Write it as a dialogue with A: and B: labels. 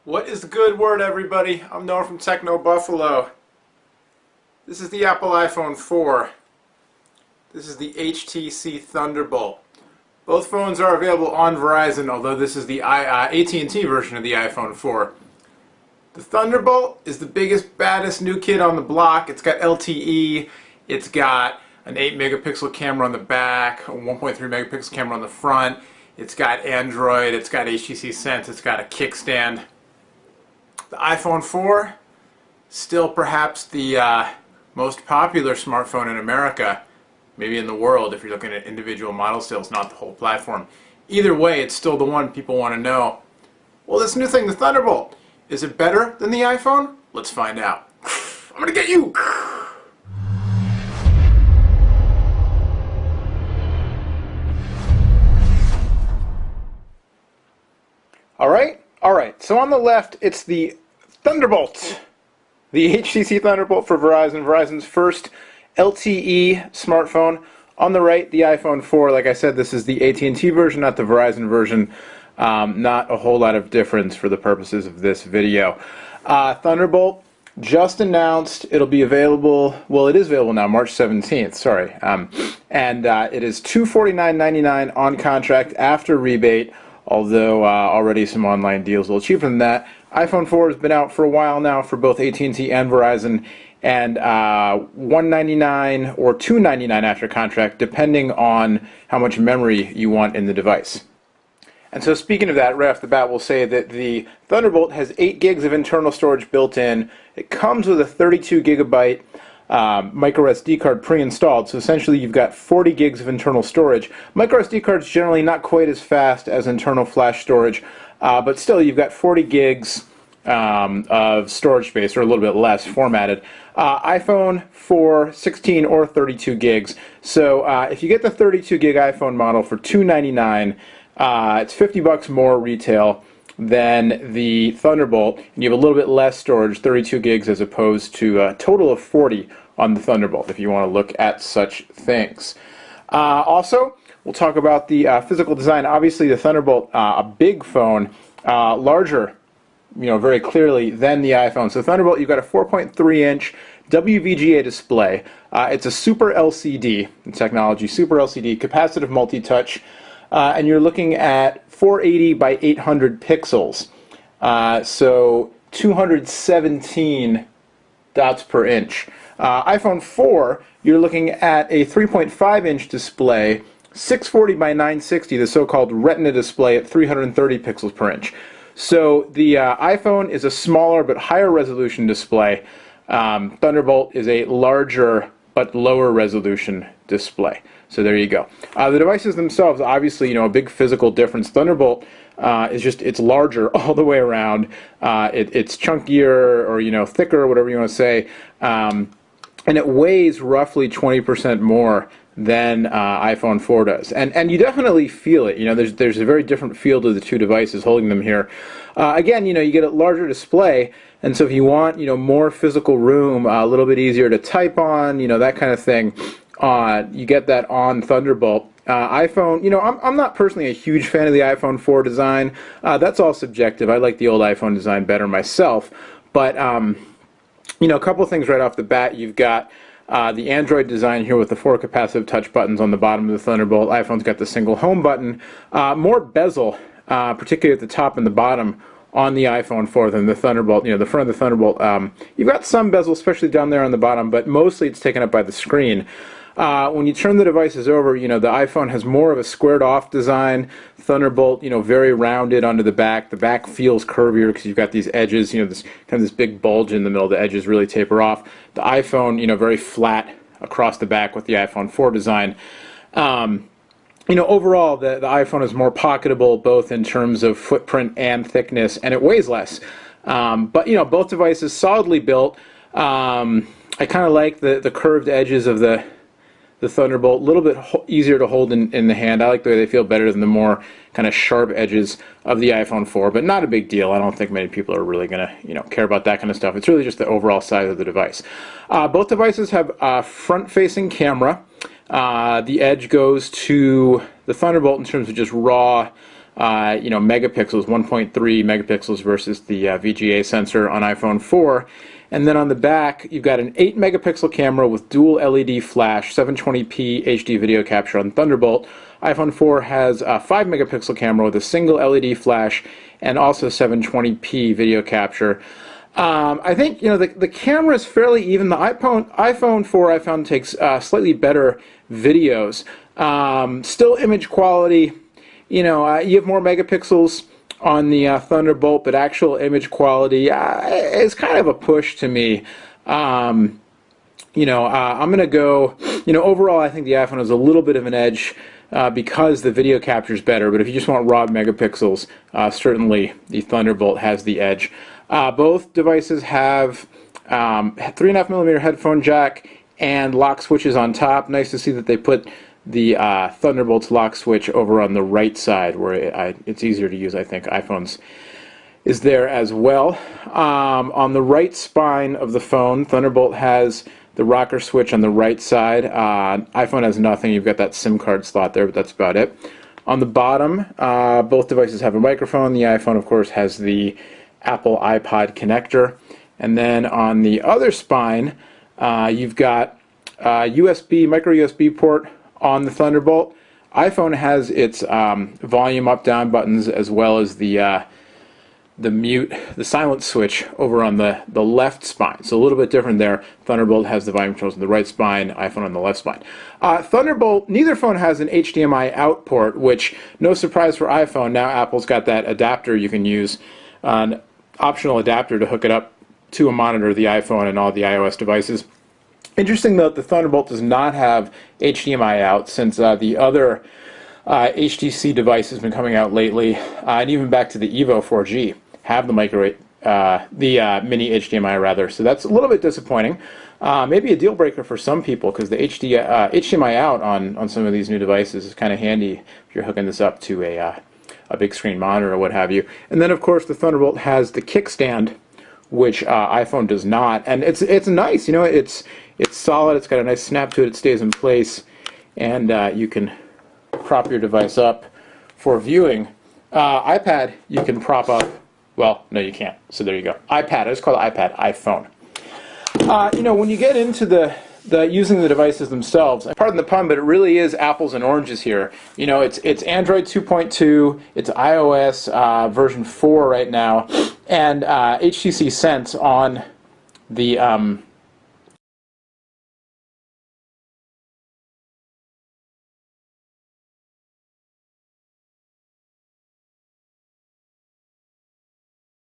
A: What is the good word, everybody? I'm Noah from Techno Buffalo. This is the Apple iPhone 4. This is the HTC Thunderbolt. Both phones are available on Verizon, although this is the AT&T version of the iPhone 4. The Thunderbolt is the biggest, baddest new kid on the block. It's got LTE, it's got an 8 megapixel camera on the back, a 1.3 megapixel camera on the front, it's got Android, it's got HTC Sense, it's got a kickstand. The iPhone 4, still perhaps the most popular smartphone in America, maybe in the world if you're looking at individual model sales, not the whole platform. Either way, it's still the one people want to know. Well, this new thing, the Thunderbolt, is it better than the iPhone? Let's find out. I'm gonna get you! Alright, so on the left, it's the Thunderbolt. The HTC Thunderbolt for Verizon, Verizon's first LTE smartphone. On the right, the iPhone 4. Like I said, this is the AT&T version, not the Verizon version. Not a whole lot of difference for the purposes of this video. Thunderbolt, just announced. It'll be available, well, it is available now, March 17th, sorry. It is $249.99 on contract after rebate, although already some online deals a little cheaper than that. iPhone 4 has been out for a while now for both AT&T and Verizon, and $199 or $299 after contract, depending on how much memory you want in the device. And so speaking of that, right off the bat, we'll say that the Thunderbolt has 8 gigs of internal storage built in. It comes with a 32 gigabyte micro SD card pre-installed, so essentially you've got 40 gigs of internal storage. Micro SD cards generally not quite as fast as internal flash storage, but still you've got 40 gigs of storage space, or a little bit less formatted. iPhone 4, 16 or 32 gigs. So if you get the 32 gig iPhone model for $299, it's $50 more retail than the Thunderbolt, and you have a little bit less storage, 32 gigs as opposed to a total of 40 on the Thunderbolt, if you want to look at such things. Also, we'll talk about the physical design. Obviously, the Thunderbolt, a big phone, larger, very clearly than the iPhone. So Thunderbolt, you've got a 4.3-inch WVGA display. It's a Super LCD technology, Super LCD, capacitive multi-touch, and you're looking at 480 by 800 pixels, so 217 dots per inch. iPhone 4, you're looking at a 3.5-inch display, 640 by 960, the so-called Retina display at 330 pixels per inch. So the iPhone is a smaller but higher resolution display. Thunderbolt is a larger but lower resolution display. So there you go. The devices themselves, obviously, a big physical difference. Thunderbolt is just, it's larger all the way around. It's chunkier, or thicker, whatever you want to say, and it weighs roughly 20% more than iPhone 4 does, and you definitely feel it. There's a very different feel to the two devices holding them here. Again, you get a larger display, and so if you want more physical room, a little bit easier to type on, that kind of thing, you get that on Thunderbolt. iPhone, I'm not personally a huge fan of the iPhone 4 design. That's all subjective. I like the old iPhone design better myself, but a couple of things right off the bat. You've got the Android design here with the 4 capacitive touch buttons on the bottom of the Thunderbolt. iPhone's got the single home button. More bezel, particularly at the top and the bottom on the iPhone 4 than the Thunderbolt. The front of the Thunderbolt, you've got some bezel, especially down there on the bottom, but mostly it's taken up by the screen. When you turn the devices over, the iPhone has more of a squared off design. Thunderbolt, very rounded onto the back. The back feels curvier because you've got these edges, this kind of this big bulge in the middle. The edges really taper off. The iPhone, very flat across the back with the iPhone 4 design. Overall, the iPhone is more pocketable, both in terms of footprint and thickness, and it weighs less. But both devices solidly built. I kind of like the curved edges of the Thunderbolt, a little bit easier to hold in the hand. I like the way they feel better than the more kind of sharp edges of the iPhone 4, but not a big deal. I don't think many people are really going to care about that kind of stuff. It's really just the overall size of the device. Both devices have a front-facing camera. The edge goes to the Thunderbolt in terms of just raw megapixels, 1.3 megapixels versus the VGA sensor on iPhone 4. And then on the back, you've got an 8 megapixel camera with dual LED flash, 720p HD video capture on Thunderbolt. iPhone 4 has a 5 megapixel camera with a single LED flash and also 720p video capture. I think the camera is fairly even. The iPhone 4 I found takes slightly better videos. Still image quality, you have more megapixels on the Thunderbolt, but actual image quality is kind of a push to me. I'm going to go, overall I think the iPhone has a little bit of an edge because the video capture is better, but if you just want raw megapixels, certainly the Thunderbolt has the edge. Both devices have 3.5mm headphone jack and lock switches on top. Nice to see that they put the Thunderbolt's lock switch over on the right side where it's easier to use. I think iPhone's is there as well. On the right spine of the phone, Thunderbolt has the rocker switch on the right side. iPhone has nothing. You've got that SIM card slot there, but that's about it. On the bottom, both devices have a microphone. The iPhone, of course, has the Apple iPod connector. And then on the other spine, you've got micro USB port on the Thunderbolt. iPhone has its volume up-down buttons as well as the silent switch over on the left spine. So a little bit different there. Thunderbolt has the volume controls on the right spine, iPhone on the left spine. Thunderbolt, neither phone has an HDMI out port, which, no surprise for iPhone, now Apple's got that adapter you can use, an optional adapter to hook it up to a monitor of the iPhone and all the iOS devices. Interesting though, the Thunderbolt does not have HDMI out, since the other HTC device has been coming out lately, and even back to the Evo 4G, have the mini HDMI rather. So that's a little bit disappointing. Maybe a deal breaker for some people, because the HDMI out on some of these new devices is kind of handy if you're hooking this up to a big screen monitor or what have you. And then of course the Thunderbolt has the kickstand, which iPhone does not, and it's nice. It's solid. It's got a nice snap to it. It stays in place, and you can prop your device up for viewing. iPad you can prop up. Well, no, you can't. So there you go. iPad. I just call it iPad. iPhone. When you get into the using the devices themselves, pardon the pun, but it really is apples and oranges here. It's Android 2.2. It's iOS version 4 right now, and HTC Sense on the